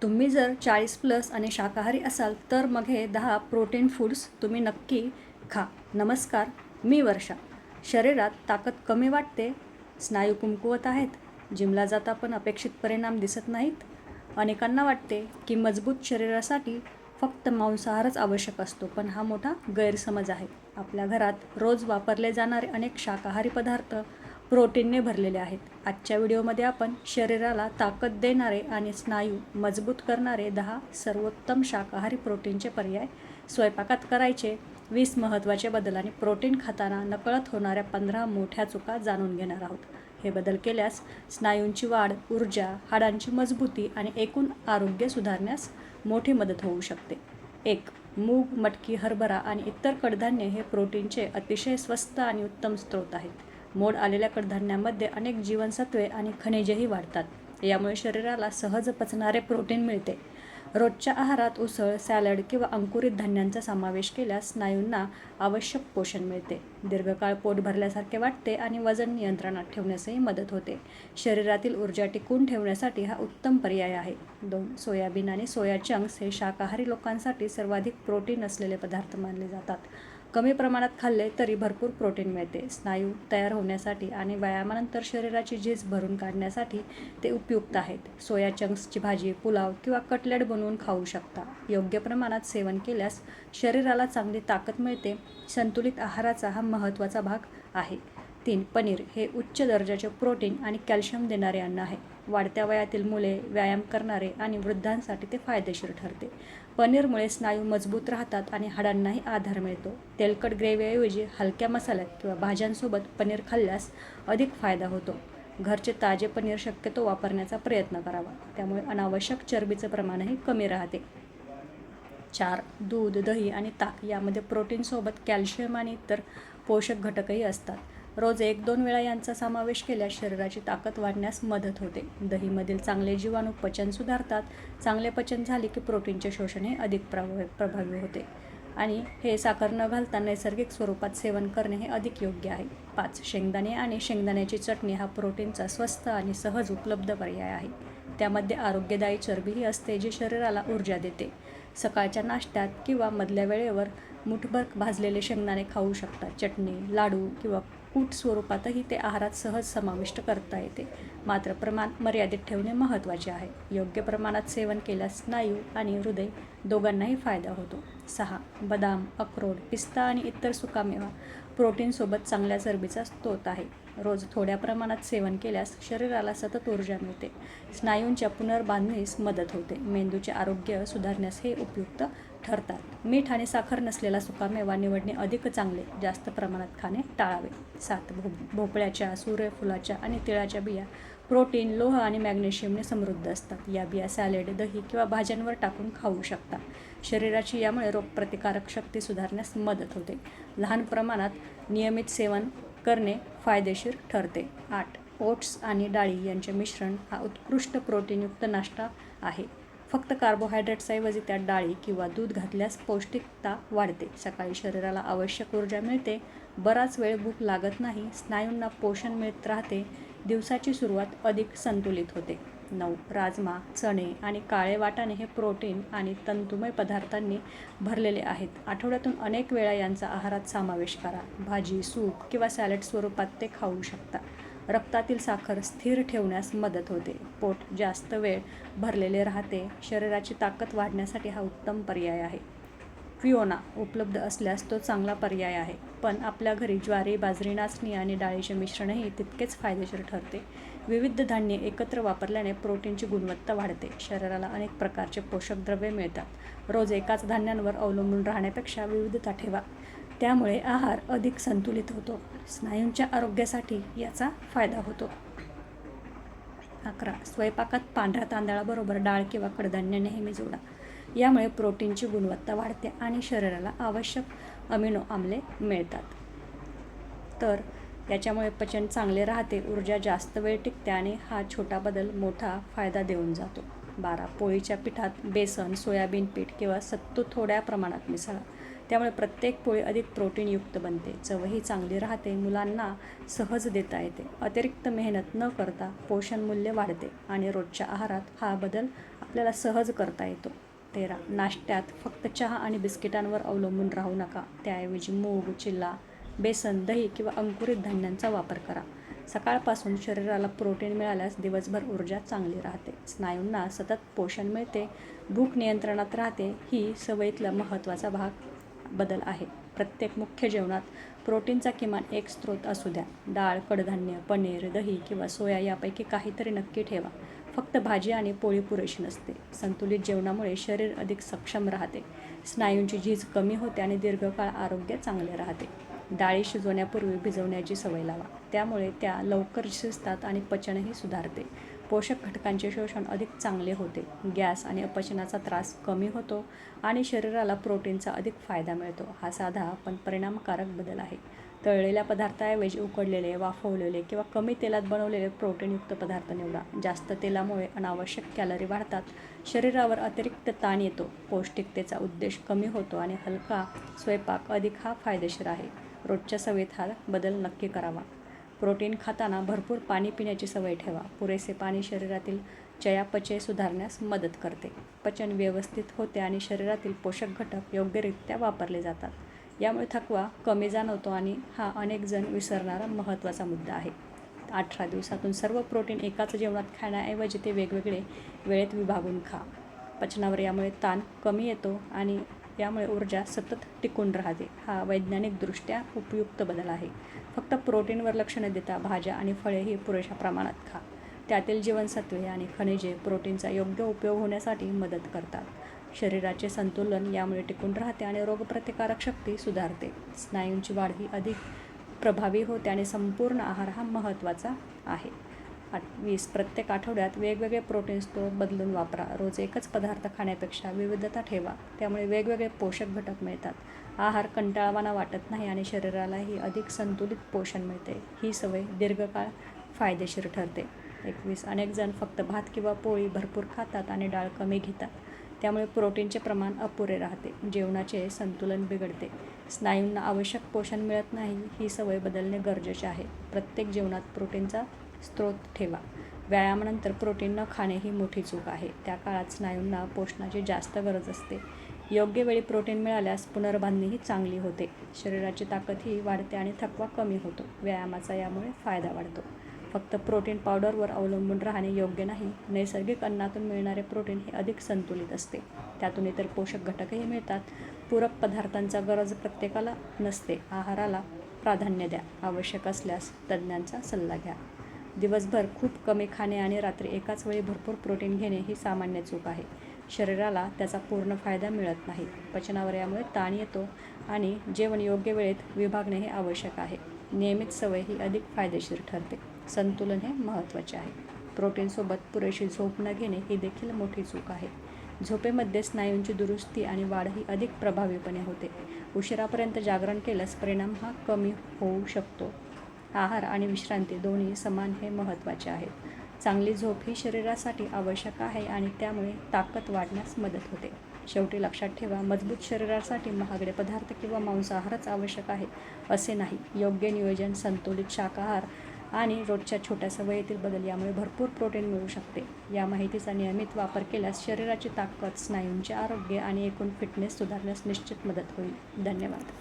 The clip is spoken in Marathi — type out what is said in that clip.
तुम्ही जर 40+ आणि शाकाहारी असाल तर मग हे 10 प्रोटीन फूड्स तुम्ही नक्की खा. नमस्कार, मी वर्षा. शरीरात ताकद कमी वाटते, स्नायू कमकुवत आहेत, जिमला जाता पण अपेक्षित परिणाम दिसत नाहीत. अनेकांना वाटते की मजबूत शरीरासाठी फक्त मांसाहारच आवश्यक असतो, पण हा मोठा गैरसमज आहे. आपल्या घरात रोज वापरले जाणारे अनेक शाकाहारी पदार्थ प्रोटीनने भरलेले आहेत. आजच्या व्हिडिओमध्ये आपण शरीराला ताकद देणारे आणि स्नायू मजबूत करणारे 10 सर्वोत्तम शाकाहारी प्रोटीनचे पर्याय, स्वयंपाकात करायचे 20 महत्त्वाचे बदल आणि प्रोटीन खाताना नकळत होणाऱ्या 15 मोठ्या चुका जाणून घेणार आहोत. हे बदल केल्यास स्नायूंची वाढ, ऊर्जा, हाडांची मजबूती आणि एकूण आरोग्य सुधारण्यास मोठी मदत होऊ शकते. 1. मूग, मटकी, हरभरा आणि इतर कडधान्ये हे प्रोटीनचे अतिशय स्वस्त आणि उत्तम स्रोत आहेत. मोड आलेल्या कडधान्यांमध्ये अनेक जीवनसत्त्वे आणि खनिजेही वाढतात. यामुळे शरीराला सहज पचणारे प्रोटीन मिळते. रोजच्या आहारात उसळ, सॅलड किंवा अंकुरित धान्यांचा समावेश केल्यास स्नायूंना आवश्यक पोषण मिळते. दीर्घकाळ पोट भरल्यासारखे वाटते आणि वजन नियंत्रणात ठेवण्यासही मदत होते. शरीरातील ऊर्जा टिकवून ठेवण्यासाठी हा उत्तम पर्याय आहे. 2. सोयाबीन आणि सोया चंक्स हे शाकाहारी लोकांसाठी सर्वाधिक प्रोटीन असलेले पदार्थ मानले जातात. कमी प्रमाणात खाल्ले तरी भरपूर प्रोटीन मिळते. स्नायू तयार होण्यासाठी आणि व्यायामानंतर शरीराची झीज भरून काढण्यासाठी ते उपयुक्त आहेत. सोया चंक्सची भाजी, पुलाव किंवा कटलेट बनवून खाऊ शकता. योग्य प्रमाणात सेवन केल्यास शरीराला चांगली ताकद मिळते. संतुलित आहाराचा हा महत्त्वाचा भाग आहे. 3. पनीर हे उच्च दर्जाचे प्रोटीन आणि कॅल्शियम देणारे अन्न आहे. वाढत्या वयातील मुले, व्यायाम करणारे आणि वृद्धांसाठी ते फायदेशीर ठरते. पनीरमुळे स्नायू मजबूत राहतात आणि हाडांनाही आधार मिळतो. तेलकट ग्रेव्हीऐवजी हलक्या मसाल्यात किंवा भाज्यांसोबत पनीर खाल्ल्यास अधिक फायदा होतो. घरचे ताजे पनीर शक्यतो वापरण्याचा प्रयत्न करावा, त्यामुळे अनावश्यक चरबीचं प्रमाणही कमी राहते. 4. दूध, दही आणि ताक यामध्ये प्रोटीनसोबत कॅल्शियम आणि इतर पोषक घटकही असतात. रोज 1-2 वेळा यांचा समावेश केल्यास शरीराची ताकद वाढण्यास मदत होते. दहीमधील चांगले जीवाणू पचन सुधारतात. चांगले पचन झाले की प्रोटीनचे शोषण हे अधिक प्रभावी होते आणि हे साखर न घालता नैसर्गिक स्वरूपात सेवन करणे हे अधिक योग्य आहे. 5. शेंगदाणे आणि शेंगदाण्याची चटणी हा प्रोटीनचा स्वस्त आणि सहज उपलब्ध पर्याय आहे. त्यामध्ये आरोग्यदायी चरबीही असते, जी शरीराला ऊर्जा देते. सकाळच्या नाश्त्यात किंवा मधल्या वेळेवर मुठभर भाजलेले शेंगदाणे खाऊ शकता. चटणी, लाडू किंवा कूट स्वरूपातही ते आहारात सहज समाविष्ट करता येते. मात्र प्रमाण मर्यादित ठेवणे महत्त्वाचे आहे. योग्य प्रमाणात सेवन केल्यास स्नायू आणि हृदय दोघांनाही फायदा होतो. 6. बदाम, अक्रोड, पिस्ता आणि इतर सुकामेवा प्रोटीनसोबत चांगल्या चरबीचा स्रोत आहे. रोज थोड्या प्रमाणात सेवन केल्यास शरीराला सतत ऊर्जा मिळते. स्नायूंच्या पुनर्बांधणीस मदत होते. मेंदूचे आरोग्य सुधारण्यास हे उपयुक्त ठरतात. मीठ आणि साखर नसलेला सुकामेवा निवडणे अधिक चांगले. जास्त प्रमाणात खाणे टाळावे. 7. भोपळ्याच्या, सूर्यफुलाच्या आणि तिळाच्या बिया प्रोटीन, लोह आणि मॅग्नेशियमने समृद्ध असतात. या बिया सॅलड, दही किंवा भाज्यांवर टाकून खाऊ शकता. शरीराची यामुळे रोगप्रतिकारक शक्ती सुधारण्यास मदत होते. लहान प्रमाणात नियमित सेवन करणे फायदेशीर ठरते. 8. ओट्स आणि डाळी यांचे मिश्रण हा उत्कृष्ट प्रोटीनयुक्त नाश्ता आहे. फक्त कार्बोहायड्रेट्सऐवजी त्यात डाळी किंवा दूध घातल्यास पौष्टिकता वाढते. सकाळी शरीराला आवश्यक ऊर्जा मिळते. बराच वेळ भूक लागत नाही. स्नायूंना पोषण मिळत राहते. दिवसाची सुरुवात अधिक संतुलित होते. 9. राजमा, चणे आणि काळे वाटाणे हे प्रोटीन आणि तंतुमय पदार्थांनी भरलेले आहेत. आठवड्यातून अनेक वेळा यांचा आहारात समावेश करा. भाजी, सूप किंवा सॅलड स्वरूपात ते खाऊ शकता. रक्तातील साखर स्थिर ठेवण्यास मदत होते. पोट जास्त वेळ भरलेले राहते. शरीराची ताकद वाढण्यासाठी हा उत्तम पर्याय आहे. क्विनोआ उपलब्ध असल्यास तो चांगला पर्याय आहे, पण आपल्या घरी ज्वारी, बाजरी, नाचणी आणि डाळीचे मिश्रणही तितकेच फायदेशीर ठरते. विविध धान्ये एकत्र वापरल्याने प्रोटीनची गुणवत्ता वाढते. शरीराला अनेक प्रकारचे पोषक द्रव्ये मिळतात. रोज एकाच धान्यांवर अवलंबून राहण्यापेक्षा विविधता ठेवा. त्यामुळे आहार अधिक संतुलित होतो. स्नायूंच्या आरोग्यासाठी याचा फायदा होतो. 11. स्वयंपाकात पांढऱ्या तांदळाबरोबर डाळ किंवा कडधान्य नेहमी जोडा. यामुळे प्रोटीनची गुणवत्ता वाढते आणि शरीराला आवश्यक अमिनो आम्ले मिळतात. तर याच्यामुळे पचन चांगले राहते, ऊर्जा जास्त वेळ टिकते आणि हा छोटा बदल मोठा फायदा देऊन जातो. 12. पोळीच्या पिठात बेसन, सोयाबीन पीठ किंवा सत्तू थोड्या प्रमाणात मिसळा. त्यामुळे प्रत्येक पोळी अधिक प्रोटीनयुक्त बनते, चवही चांगली राहते, मुलांना सहज देता येते, अतिरिक्त मेहनत न करता पोषण मूल्य वाढते आणि रोजच्या आहारात हा बदल आपल्याला सहज करता येतो. 13. नाश्त्यात फक्त चहा आणि बिस्किटांवर अवलंबून राहू नका. त्याऐवजी मूग, चिल्ला, बेसन, दही किंवा अंकुरित धान्यांचा वापर करा. सकाळपासून शरीराला प्रोटीन मिळाल्यास दिवसभर ऊर्जा चांगली राहते, स्नायूंना सतत पोषण मिळते, भूक नियंत्रणात राहते. ही सवयीतला महत्त्वाचा बदल आहे. प्रत्येक मुख्य जेवणात प्रोटीनचा किमान एक स्रोत असू द्या. डाळ, कडधान्य, पनीर, दही किंवा सोया यापैकी काहीतरी नक्की ठेवा. फक्त भाजी आणि पोळी पुरेशी नसते. संतुलित जेवणामुळे शरीर अधिक सक्षम राहते, स्नायूंची झीज कमी होते आणि दीर्घकाळ आरोग्य चांगले राहते. डाळी शिजवण्यापूर्वी भिजवण्याची सवय लावा, त्यामुळे त्या लवकर शिजतात आणि पचनही सुधारते. पोषक घटकांचे शोषण अधिक चांगले होते, गॅस आणि अपचनाचा त्रास कमी होतो आणि शरीराला प्रोटीनचा अधिक फायदा मिळतो. हा साधा पण परिणामकारक बदल आहे. तळलेल्या पदार्थाऐवजी उकडलेले, वाफवलेले किंवा कमी तेलात बनवलेले प्रोटीनयुक्त पदार्थ निवडा. जास्त तेलामुळे अनावश्यक कॅलरी वाढतात, शरीरावर अतिरिक्त ताण येतो, पौष्टिकतेचा उद्देश कमी होतो आणि हलका स्वयंपाक अधिक हा फायदेशीर आहे. रोजच्या सवयीत हा बदल नक्की करावा. प्रोटीन खाताना भरपूर पाणी पिण्याची सवय ठेवा. पुरेसे पाणी शरीरातील चयापचय सुधारण्यास मदत करते, पचन व्यवस्थित होते आणि शरीरातील पोषक घटक योग्यरित्या वापरले जातात. यामुळे थकवा कमी जाणवतो आणि हा अनेक जण विसरणारा महत्त्वाचा मुद्दा आहे. 18 दिवसातून सर्व प्रोटीन एकाच जेवणात खाण्याऐवजी ते वेगवेगळे वेळेत विभागून खा. पचनावर यामुळे ताण कमी येतो आणि यामुळे ऊर्जा सतत टिकून राहते. हा वैज्ञानिकदृष्ट्या उपयुक्त बदल आहे. फक्त प्रोटीनवर लक्ष न देता भाज्या आणि फळेही पुरेशा प्रमाणात खा. त्यातील जीवनसत्त्वे आणि खनिजे प्रोटीनचा योग्य उपयोग होण्यासाठी मदत करतात. शरीराचे संतुलन यामुळे टिकून राहते आणि रोगप्रतिकारक शक्ती सुधारते. स्नायूंची वाढही अधिक प्रभावी होते आणि संपूर्ण आहार हा महत्त्वाचा आहे. 20. प्रत्येक आठवड्यात वेगवेगळे प्रोटीन स्रोत बदलून वापरा. रोज एकच पदार्थ खाण्यापेक्षा विविधता ठेवा, त्यामुळे वेगवेगळे पोषक घटक मिळतात. आहार कंटाळवाणा वाटत नाही आणि शरीरालाही अधिक संतुलित पोषण मिळते. ही सवय दीर्घकाळ फायदेशीर ठरते. 21. अनेक जण फक्त भात किंवा पोळी भरपूर खातात आणि डाळ कमी घेतात, त्यामुळे प्रोटीनचे प्रमाण अपुरे राहते, जेवणाचे संतुलन बिघडते, स्नायूंना आवश्यक पोषण मिळत नाही. ही सवय बदलणे गरजेचे आहे. प्रत्येक जेवणात प्रोटीनचा स्रोत ठेवा. व्यायामानंतर प्रोटीन न खाणे ही मोठी चूक आहे. त्या काळात स्नायूंना पोषणाची जास्त गरज असते. योग्य वेळी प्रोटीन मिळाल्यास पुनर्बांधणीही चांगली होते, शरीराची ताकदही वाढते आणि थकवा कमी होतो. व्यायामाचा यामुळे फायदा वाढतो. फक्त प्रोटीन पावडरवर अवलंबून राहणे योग्य नाही. नैसर्गिक अन्नातून मिळणारे प्रोटीन हे अधिक संतुलित असते, त्यातून इतर पोषक घटकही मिळतात. पूरक पदार्थांचा गरज प्रत्येकाला नसते. आहाराला प्राधान्य द्या. आवश्यक असल्यास तज्ज्ञांचा सल्ला घ्या. दिवसभर खूप कमी खाणे आणि रात्री एकाच वेळी भरपूर प्रोटीन घेणे ही सामान्य चूक आहे. शरीराला त्याचा पूर्ण फायदा मिळत नाही. पचनावर यामुळे ताण येतो आणि जेवण योग्य वेळेत विभागणे हे आवश्यक आहे. नियमित सवय ही अधिक फायदेशीर ठरते. संतुलन हे महत्त्वाचे आहे. प्रोटीनसोबत पुरेशी झोप न घेणे ही देखील मोठी चूक आहे. झोपेमध्ये स्नायूंची दुरुस्ती आणि वाढ ही अधिक प्रभावीपणे होते. उशिरापर्यंत जागरण केल्यास परिणाम हा कमी होऊ शकतो. आहार आणि विश्रांती दोन्ही समान हे महत्त्वाचे आहेत. चांगली झोप ही शरीरासाठी आवश्यक आहे आणि त्यामुळे ताकद वाढण्यास मदत होते. शेवटी लक्षात ठेवा, मजबूत शरीरासाठी महागडे पदार्थ किंवा मांसाहारच आवश्यक आहे असे नाही. योग्य नियोजन, संतुलित शाकाहार आणि रोजच्या छोट्या सवयीतील बदल यामुळे भरपूर प्रोटीन मिळू शकते. या माहितीचा नियमित वापर केल्यास शरीराची ताकद, स्नायूंचे आरोग्य आणि एकूण फिटनेस सुधारण्यास निश्चित मदत होईल. धन्यवाद.